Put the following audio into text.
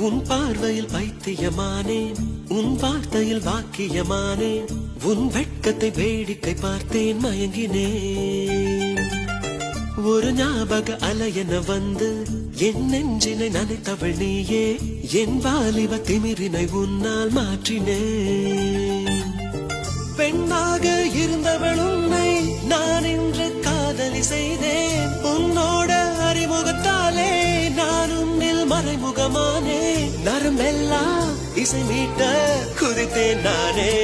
உன் பார்வையில் பைத்தியமானேன், உன் வார்த்தையில் வாக்கியமானேன், உன் வெட்கத்தை வேடிக்கை பார்த்தேன் மயங்கினேன். ஒரு ஞாபக அலையென வந்து என் நெஞ்சினை நனைத்தவள் நீயே, என் வாலிப திமிரினை உன்னால் மாற்றினேன். பெண்ணாக இருந்தவள் உன்னை நான் இன்று காதலி செய்தேன். உன்னோட அறிமுகத்தாலே நான் உன்னில் மறைமுகமானே. நரம்பெல்லாம் இசை மீட்ட குதித்தேன் நானே.